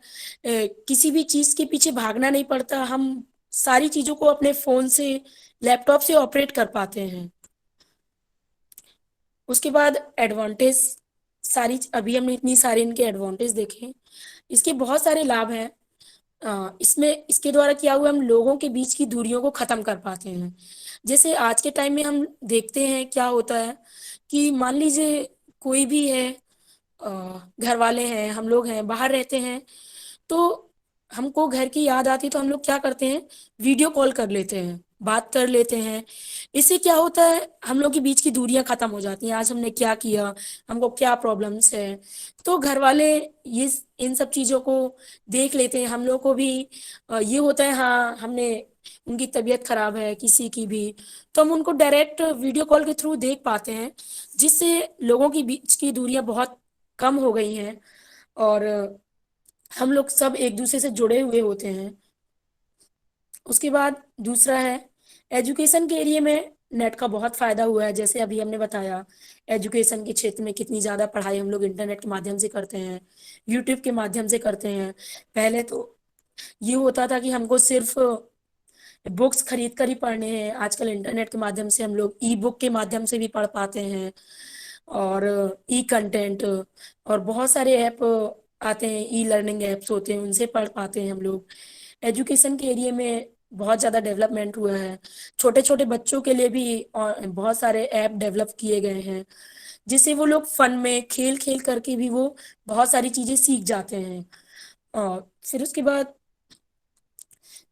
किसी भी चीज के पीछे भागना नहीं पड़ता। हम सारी चीजों को अपने फोन से, लैपटॉप से ऑपरेट कर पाते हैं। उसके बाद एडवांटेज, अभी हमने इतनी सारी इनके एडवांटेज देखे, इसके बहुत सारे लाभ हैं। इसमें इसके द्वारा क्या हुआ, हम लोगों के बीच की दूरियों को खत्म कर पाते हैं। जैसे आज के टाइम में हम देखते हैं क्या होता है कि मान लीजिए कोई भी है, घर वाले हैं, हम लोग हैं, बाहर रहते हैं, तो हमको घर की याद आती है तो हम लोग क्या करते हैं, वीडियो कॉल कर लेते हैं, बात कर लेते हैं। इससे क्या होता है, हम लोग के बीच की दूरियां खत्म हो जाती हैं, आज हमने क्या किया, हमको क्या प्रॉब्लम्स है, तो घर वाले ये इन सब चीजों को देख लेते हैं। हम लोग को भी ये होता है, हाँ हमने, उनकी तबीयत खराब है किसी की भी, तो हम उनको डायरेक्ट वीडियो कॉल के थ्रू देख पाते हैं, जिससे लोगों के बीच की दूरियां बहुत कम हो गई हैं, और हम लोग सब एक दूसरे से जुड़े हुए होते हैं। उसके बाद दूसरा है, एजुकेशन के एरिया में नेट का बहुत फायदा हुआ है। जैसे अभी हमने बताया, एजुकेशन के क्षेत्र में कितनी ज्यादा पढ़ाई हम लोग इंटरनेट के माध्यम से करते हैं, यूट्यूब के माध्यम से करते हैं। पहले तो ये होता था कि हमको सिर्फ बुक्स खरीद कर ही पढ़ने हैं, आजकल इंटरनेट के माध्यम से हम लोग ई बुक के माध्यम से भी पढ़ पाते हैं, और ई कंटेंट, और बहुत सारे ऐप आते हैं, ई लर्निंग ऐप्स होते हैं, उनसे पढ़ पाते हैं हम लोग। एजुकेशन के एरिया में बहुत ज़्यादा डेवलपमेंट हुआ है। छोटे छोटे बच्चों के लिए भी बहुत सारे ऐप डेवलप किए गए हैं, जिससे वो लोग फन में खेल खेल करके भी वो बहुत सारी चीज़ें सीख जाते हैं। और फिर उसके बाद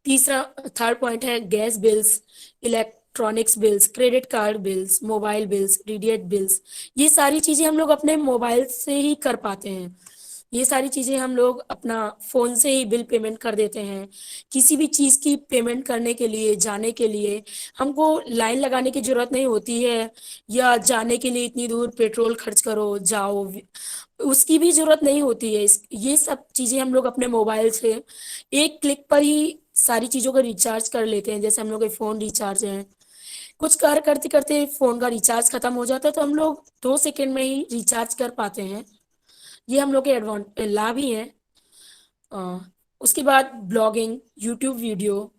तीसरा, थर्ड पॉइंट है gas bills, electronics bills, credit card bills, mobile bills, DTH bills, ये सारी चीजें हम लोग अपने मोबाइल से ही कर पाते हैं। ये सारी चीजें हम लोग अपना फोन से ही बिल पेमेंट कर देते हैं। किसी भी चीज की पेमेंट करने के लिए, जाने के लिए हमको लाइन लगाने की जरूरत नहीं होती है, या जाने के लिए इतनी दूर पेट्रोल खर्च करो जाओ, उसकी भी जरूरत नहीं होती है। ये सब चीजें हम लोग अपने मोबाइल से एक क्लिक पर ही सारी चीजों का रिचार्ज कर लेते हैं। जैसे हम लोग के फोन रिचार्ज है, कुछ कार्य करते करते फोन का रिचार्ज खत्म हो जाता है, तो हम लोग 2 सेकंड में ही रिचार्ज कर पाते हैं। ये हम लोग के एडवांट लाभ ही हैं। अ, उसके बाद ब्लॉगिंग, यूट्यूब वीडियो,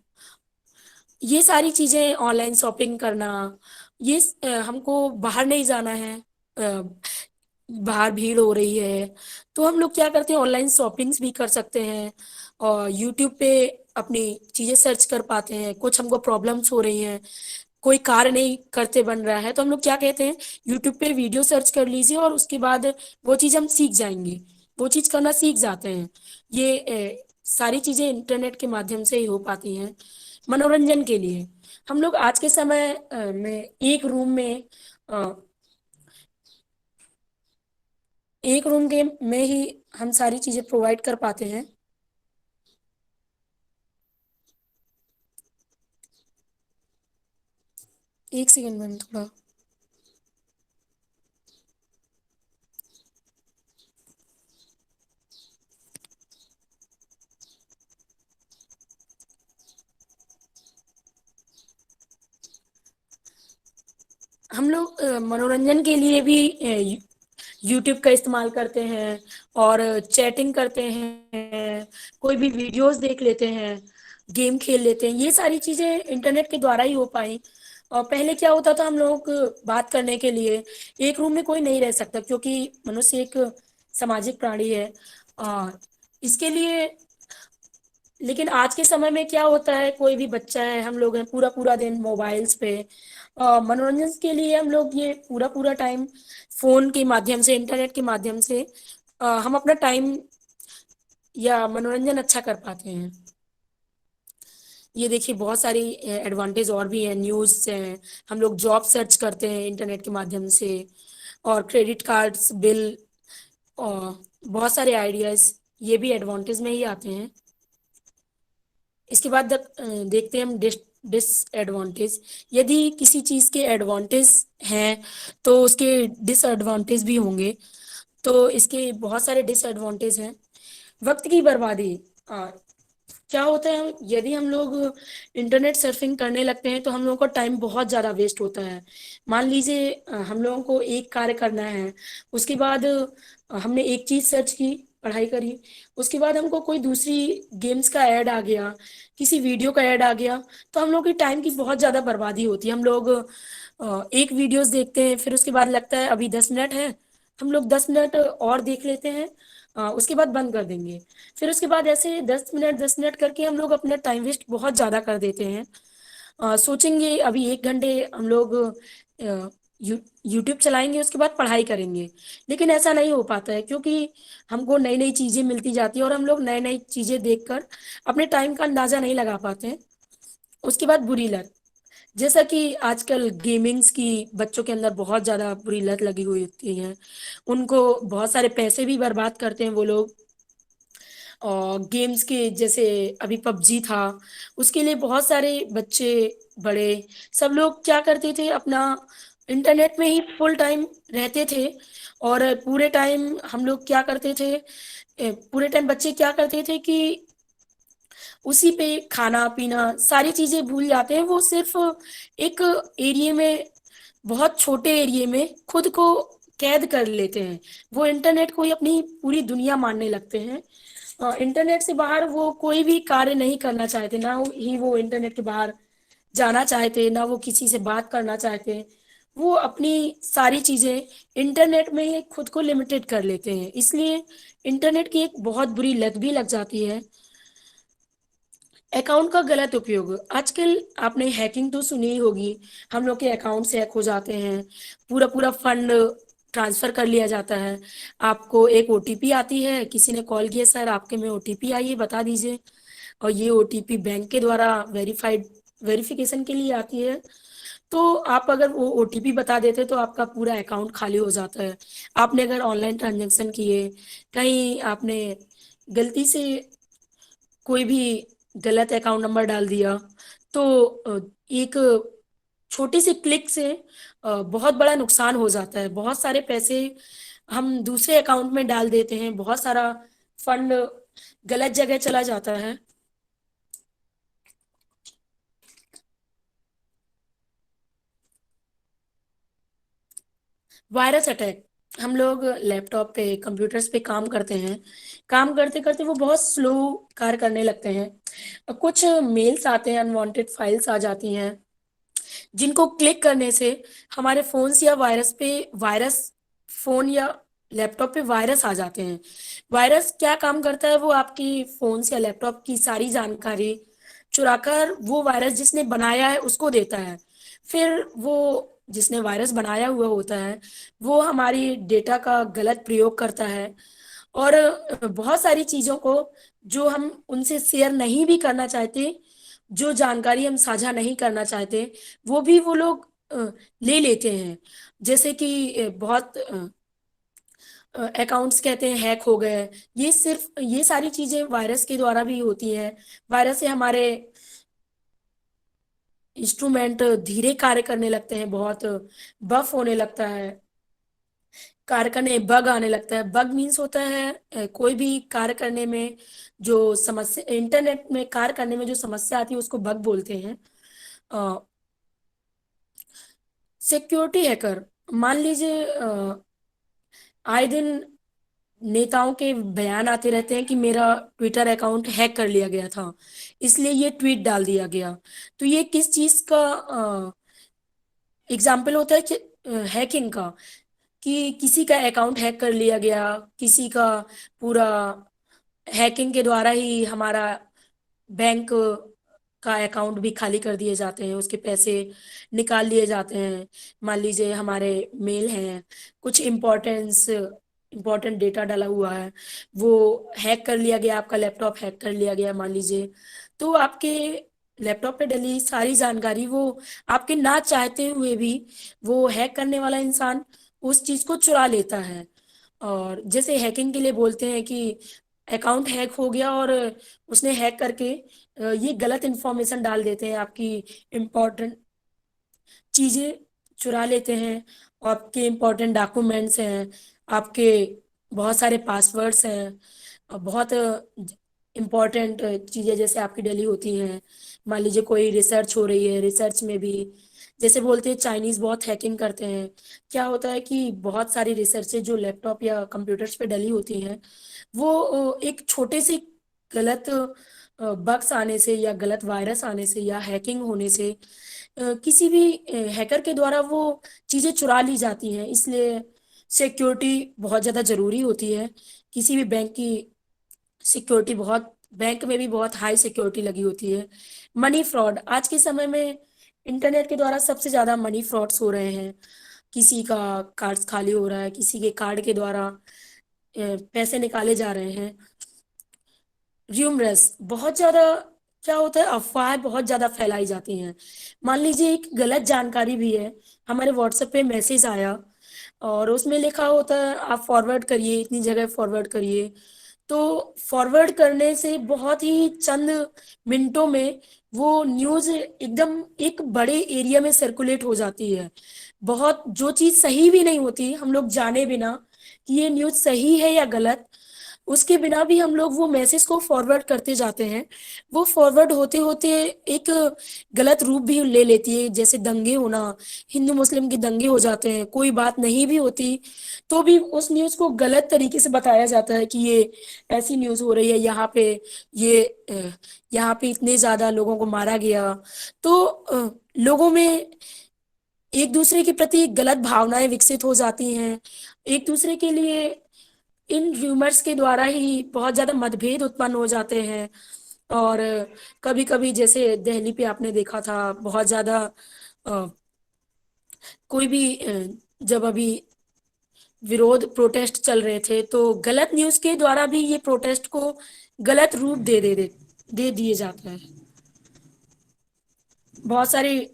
ये सारी चीजें, ऑनलाइन शॉपिंग करना, ये हमको बाहर नहीं जाना है, बाहर भीड़ हो रही है, तो हम लोग क्या करते हैं, ऑनलाइन शॉपिंग्स भी कर सकते हैं और यूट्यूब पे अपनी चीजें सर्च कर पाते हैं। कुछ हमको प्रॉब्लम्स हो रही हैं, कोई कार्य नहीं करते बन रहा है, तो हम लोग क्या कहते हैं, यूट्यूब पे वीडियो सर्च कर लीजिए और उसके बाद वो चीज हम सीख जाएंगे, वो चीज करना सीख जाते हैं। ये सारी चीजें इंटरनेट के माध्यम से ही हो पाती हैं। मनोरंजन के लिए हम लोग आज के समय में अ, एक रूम के में ही हम सारी चीजें प्रोवाइड कर पाते हैं। एक सेकंड मैम, थोड़ा हम लोग मनोरंजन के लिए भी यूट्यूब का इस्तेमाल करते हैं और चैटिंग करते हैं, कोई भी वीडियोस देख लेते हैं, गेम खेल लेते हैं। ये सारी चीजें इंटरनेट के द्वारा ही हो पाई। और पहले क्या होता था, हम लोग बात करने के लिए एक रूम में कोई नहीं रह सकता, क्योंकि मनुष्य एक सामाजिक प्राणी है। और इसके लिए, लेकिन आज के समय में क्या होता है, कोई भी बच्चा है, हम लोग हैं पूरा पूरा दिन मोबाइल्स पे, मनोरंजन के लिए हम लोग ये पूरा पूरा टाइम फोन के माध्यम से, इंटरनेट के माध्यम से हम अपना टाइम या मनोरंजन अच्छा कर पाते हैं। ये देखिए, बहुत सारी एडवांटेज और भी है, न्यूज़ है, हम लोग जॉब सर्च करते हैं इंटरनेट के माध्यम से, और क्रेडिट कार्ड्स, बिल, और बहुत सारे आइडियाज, ये भी एडवांटेज में ही आते हैं। इसके बाद देखते हैं हम डिसएडवांटेज। यदि किसी चीज के एडवांटेज हैं तो उसके डिसएडवांटेज भी होंगे। तो इसके बहुत सारे डिसएडवांटेज हैं। वक्त की बर्बादी। आ, क्या होता है, यदि हम लोग इंटरनेट सर्फिंग करने लगते हैं तो हम लोगों का टाइम बहुत ज़्यादा वेस्ट होता है। मान लीजिए हम लोगों को एक कार्य करना है, उसके बाद हमने एक चीज़ सर्च की, पढ़ाई करी, उसके बाद हमको कोई दूसरी गेम्स का ऐड आ गया, किसी वीडियो का ऐड आ गया, तो हम लोग की टाइम की बहुत ज़्यादा बर्बादी होती है। हम लोग एक वीडियोस देखते हैं, फिर उसके बाद लगता है अभी 10 मिनट है, हम लोग 10 मिनट और देख लेते हैं, उसके बाद बंद कर देंगे। फिर उसके बाद ऐसे 10 मिनट करके हम लोग अपना टाइम वेस्ट बहुत ज्यादा कर देते हैं। सोचेंगे अभी 1 घंटे हम लोग यूट्यूब चलाएंगे, उसके बाद पढ़ाई करेंगे, लेकिन ऐसा नहीं हो पाता है, क्योंकि हमको नई नई चीजें मिलती जाती है और हम लोग नई नई चीजें देखकर अपने टाइम का अंदाजा नहीं लगा पाते हैं। उसके बाद बुरी लत, जैसा कि आजकल गेमिंग्स की बच्चों के अंदर बहुत ज्यादा बुरी लत लगी हुई होती है, उनको बहुत सारे पैसे भी बर्बाद करते हैं वो लोग। और गेम्स के जैसे अभी पबजी था, उसके लिए बहुत सारे बच्चे, बड़े, सब लोग क्या करते थे, अपना इंटरनेट में ही फुल टाइम रहते थे। और पूरे टाइम हम लोग क्या करते थे, पूरे टाइम बच्चे क्या करते थे कि उसी पे खाना पीना सारी चीजें भूल जाते हैं। वो सिर्फ एक एरिया में, बहुत छोटे एरिया में खुद को कैद कर लेते हैं। वो इंटरनेट को ही अपनी पूरी दुनिया मानने लगते हैं। इंटरनेट से बाहर वो कोई भी कार्य नहीं करना चाहते, ना ही वो इंटरनेट के बाहर जाना चाहते, ना वो किसी से बात करना चाहते। वो अपनी सारी चीजें इंटरनेट में ही खुद को लिमिटेड कर लेते हैं, इसलिए इंटरनेट की एक बहुत बुरी लत भी लग जाती है। अकाउंट का गलत उपयोग, आजकल आपने हैकिंग तो सुनी ही होगी, हम लोग के अकाउंट हैक हो जाते हैं, पूरा पूरा फंड ट्रांसफर कर लिया जाता है। आपको एक ओटीपी आती है, किसी ने कॉल किया, सर आपके में ओटीपी आई है, बता दीजिए। और ये ओटीपी बैंक के द्वारा वेरिफिकेशन के लिए आती है। तो आप अगर वो ओटीपी बता देते तो आपका पूरा अकाउंट खाली हो जाता है। आपने अगर ऑनलाइन ट्रांजैक्शन किए, कहीं आपने गलती से कोई भी गलत अकाउंट नंबर डाल दिया, तो एक छोटी सी क्लिक से बहुत बड़ा नुकसान हो जाता है। बहुत सारे पैसे हम दूसरे अकाउंट में डाल देते हैं, बहुत सारा फंड गलत जगह चला जाता है। वायरस अटैक, हम लोग लैपटॉप पे कंप्यूटर्स पे काम करते हैं। काम करते करते वो बहुत स्लो कार्य करने लगते हैं। कुछ मेल्स आते हैं, अनवांटेड फाइल्स आ जाती हैं, जिनको क्लिक करने से हमारे फोन्स या वायरस फोन या लैपटॉप पे वायरस आ जाते हैं। वायरस क्या काम करता है, वो आपकी फोन्स या लैपटॉप की सारी जानकारी चुराकर वो वायरस जिसने बनाया है उसको देता है। फिर वो जिसने वायरस बनाया हुआ होता है वो हमारी डेटा का गलत प्रयोग करता है, और बहुत सारी चीजों को जो हम उनसे शेयर नहीं भी करना चाहते, जो जानकारी हम साझा नहीं करना चाहते, वो भी वो लोग ले लेते हैं। जैसे कि बहुत अकाउंट्स कहते हैं हैक हो गए। ये सिर्फ ये सारी चीजें वायरस के द्वारा भी होती हैं। वायरस से हमारे इंस्ट्रूमेंट धीरे कार्य करने लगते हैं, बहुत बफ होने लगता है, कार्य करने बग आने लगता है। बग मीन्स होता है कोई भी कार्य करने में जो समस्या, इंटरनेट में कार्य करने में जो समस्या आती है उसको बग बोलते हैं। सिक्योरिटी हैकर, मान लीजिए आए दिन नेताओं के बयान आते रहते हैं कि मेरा ट्विटर अकाउंट हैक कर लिया गया था, इसलिए ये ट्वीट डाल दिया गया। तो ये किस चीज का एग्जाम्पल होता है कि हैकिंग का, कि किसी का अकाउंट हैक कर लिया गया, किसी का पूरा हैकिंग के द्वारा ही हमारा बैंक का अकाउंट भी खाली कर दिए जाते हैं, उसके पैसे निकाल लिए जाते हैं। मान लीजिए हमारे मेल हैं, कुछ इम्पोर्टेंट डेटा डाला हुआ है, वो हैक कर लिया गया, आपका लैपटॉप हैक कर लिया गया मान लीजिए, तो आपके लैपटॉप पे डली सारी जानकारी वो आपके ना चाहते हुए भी वो हैक करने वाला इंसान उस चीज को चुरा लेता है। और जैसे हैकिंग के लिए बोलते हैं कि अकाउंट हैक हो गया, और उसने हैक करके ये गलत इंफॉर्मेशन डाल देते हैं, आपकी इम्पोर्टेंट चीजें चुरा लेते हैं, और आपके इम्पोर्टेंट डॉक्यूमेंट्स हैं, आपके बहुत सारे पासवर्ड्स हैं, और बहुत इम्पोर्टेंट चीजें जैसे आपकी डली होती हैं। मान लीजिए कोई रिसर्च हो रही है, रिसर्च में भी जैसे बोलते हैं चाइनीज बहुत हैकिंग करते हैं। क्या होता है कि बहुत सारी रिसर्चेज जो लैपटॉप या कंप्यूटर्स पे डली होती हैं, वो एक छोटे से गलत बग्स आने से या गलत वायरस आने से या हैकिंग होने से किसी भी हैकर के द्वारा वो चीजें चुरा ली जाती हैं। इसलिए सिक्योरिटी बहुत ज्यादा जरूरी होती है। किसी भी बैंक की सिक्योरिटी बहुत, बैंक में भी बहुत हाई सिक्योरिटी लगी होती है। मनी फ्रॉड, आज के समय में इंटरनेट के द्वारा सबसे ज्यादा मनी फ्रॉड्स हो रहे हैं। किसी का कार्ड खाली हो रहा है, किसी के कार्ड के द्वारा पैसे निकाले जा रहे हैं। र्यूमरस, बहुत ज्यादा क्या होता है, अफवाहें बहुत ज्यादा फैलाई जाती हैं। मान लीजिए एक गलत जानकारी भी है, हमारे व्हाट्सएप पे मैसेज आया और उसमें लिखा होता है आप फॉरवर्ड करिए, इतनी जगह फॉरवर्ड करिए। तो फॉरवर्ड करने से बहुत ही चंद मिनटों में वो न्यूज़ एकदम एक बड़े एरिया में सर्कुलेट हो जाती है। बहुत जो चीज़ सही भी नहीं होती, हम लोग जाने बिना कि ये न्यूज़ सही है या गलत, उसके बिना भी हम लोग वो मैसेज को फॉरवर्ड करते जाते हैं। वो फॉरवर्ड होते होते एक गलत रूप भी ले लेती है, जैसे दंगे होना, हिंदू मुस्लिम के दंगे हो जाते हैं, कोई बात नहीं भी होती तो भी उस न्यूज़ को गलत तरीके से बताया जाता है कि ये ऐसी न्यूज़ हो रही है, यहाँ पे ये यहाँ पे इतने ज्यादा लोगों को मारा गया। तो लोगों में एक दूसरे के प्रति गलत भावनाएं विकसित हो जाती हैं। एक दूसरे के लिए इन र्यूमर्स के द्वारा ही बहुत ज्यादा मतभेद उत्पन्न हो जाते हैं। और कभी कभी जैसे दिल्ली पे आपने देखा था बहुत ज्यादा अ, कोई भी जब अभी विरोध प्रोटेस्ट चल रहे थे तो गलत न्यूज के द्वारा भी ये प्रोटेस्ट को गलत रूप दे दिए जाता है। बहुत सारे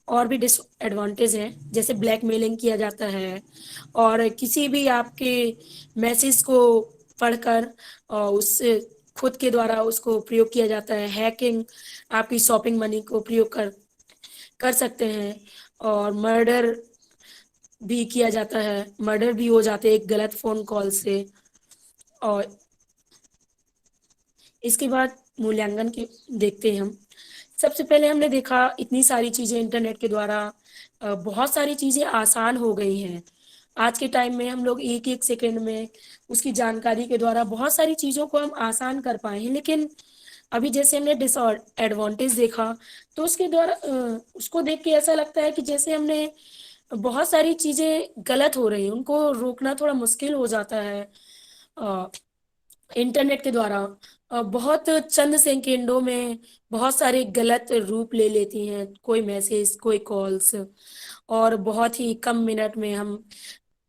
और भी डिसएडवांटेज हैं, जैसे ब्लैकमेलिंग किया जाता है, और किसी भी आपके मैसेज को पढ़कर और उससे खुद के द्वारा उसको प्रयोग किया जाता है। हैकिंग, आपकी शॉपिंग मनी को प्रयोग कर कर सकते हैं। और मर्डर भी किया जाता है, मर्डर भी हो जाते हैं एक गलत फोन कॉल से। और इसके बाद मूल्यांकन की देखते हैं हम। सबसे पहले हमने देखा इतनी सारी चीजें इंटरनेट के द्वारा बहुत सारी चीजें आसान हो गई हैं। आज के टाइम में हम लोग एक एक सेकंड में उसकी जानकारी के द्वारा बहुत सारी चीजों को हम आसान कर पाए हैं। लेकिन अभी जैसे हमने डिसएडवांटेज देखा, तो उसके द्वारा उसको देख के ऐसा लगता है कि जैसे हमने बहुत सारी चीजें गलत हो रही हैं, उनको रोकना थोड़ा मुश्किल हो जाता है। इंटरनेट के द्वारा बहुत चंद सेकंडों में बहुत सारे गलत रूप ले लेती हैं, कोई मैसेज, कोई कॉल्स, और बहुत ही कम मिनट में हम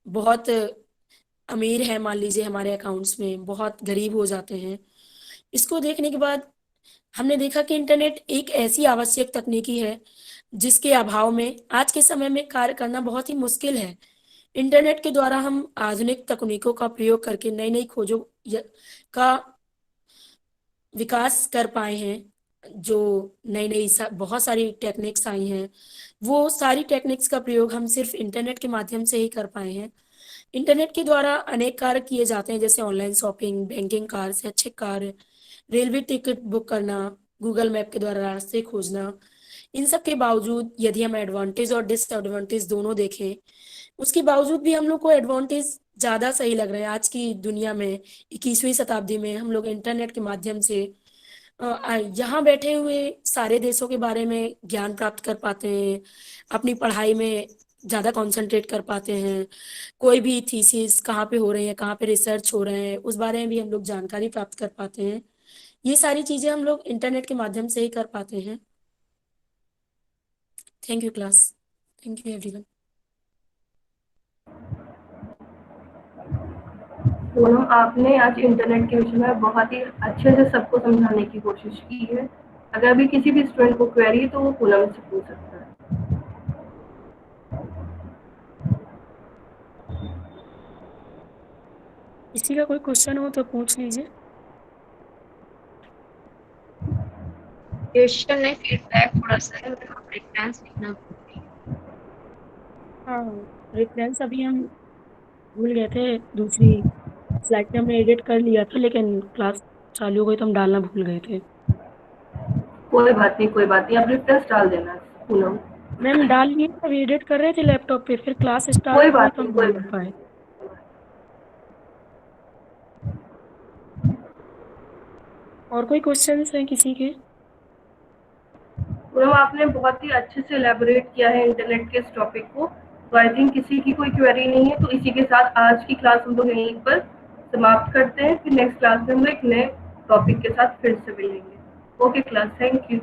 बहुत अमीर हैं, मान लीजिए हमारे अकाउंट्स में, बहुत गरीब हो जाते हैं। इसको देखने के बाद हमने देखा कि इंटरनेट एक ऐसी आवश्यक तकनीकी है जिसके अभाव में आज के समय में कार्य करना बहुत ही मुश्किल है। इंटरनेट के द्वारा हम आधुनिक तकनीकों का प्रयोग करके नई नई खोजों का विकास कर पाए हैं। जो नई नई बहुत सारी टेक्निक्स आई हैं, वो सारी टेक्निक्स का प्रयोग हम सिर्फ इंटरनेट के माध्यम से ही कर पाए हैं। इंटरनेट के द्वारा अनेक कार्य किए जाते हैं, जैसे ऑनलाइन शॉपिंग, बैंकिंग कार्य, शैक्षिक कार्य, रेलवे टिकट बुक करना, गूगल मैप के द्वारा रास्ते खोजना। इन सब के बावजूद यदि हम एडवांटेज और डिसएडवांटेज दोनों देखें, उसके बावजूद भी हम लोग को एडवांटेज ज्यादा सही लग रहा है। आज की दुनिया में 21वीं शताब्दी में हम लोग इंटरनेट के माध्यम से यहाँ बैठे हुए सारे देशों के बारे में ज्ञान प्राप्त कर पाते हैं, अपनी पढ़ाई में ज्यादा कंसंट्रेट कर पाते हैं। कोई भी थीसिस कहाँ पे हो रहे हैं, कहाँ पे रिसर्च हो रहे हैं, उस बारे में भी हम लोग जानकारी प्राप्त कर पाते हैं। ये सारी चीजें हम लोग इंटरनेट के माध्यम से ही कर पाते हैं। Thank you class. Thank you everyone. Poonam, आपने आज इंटरनेट के विषय में बहुत ही अच्छे से सबको समझाने की कोशिश की है। अगर भी किसी भी स्टूडेंट को क्वेरी है तो वो पूनम से पूछ सकता है। किसी का कोई क्वेश्चन हो तो पूछ लीजिए। क्वेश्चन नहीं, फीडबैक थोड़ा सा है, रेफरेंस लिखना भूल गई। हाँ, रेफरेंस अभी हम भूल गए थे, दूसरी स्लाइड पे हमने एडिट कर लिया था, लेकिन क्लास चालू हो गई तो हम डालना भूल गए थे। कोई बात नहीं, कोई बात नहीं, आप रेफरेंस डाल देना पूनम। मैम डाल लिए, अब एडिट कर रहे थे लैपटॉप पे, फिर क्लास स्टार्ट कोई हो गई बात तो नहीं, हम कोई डाल नहीं बात पाए। और कोई क्वेश्चंस हैं किसी के? पूनम, आपने बहुत ही अच्छे से एलैबोरेट किया है इंटरनेट के इस टॉपिक को। तो आई थिंक किसी की कोई क्वेरी नहीं है, तो इसी के साथ आज की क्लास हम लोग यहीं पर समाप्त करते हैं। फिर नेक्स्ट क्लास में हम लोग एक नए टॉपिक के साथ फिर से मिलेंगे। Okay class, thank you.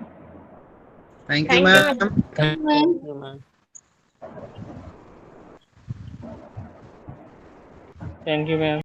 Thank you thank ma'am. You ma'am. Thank you ma'am.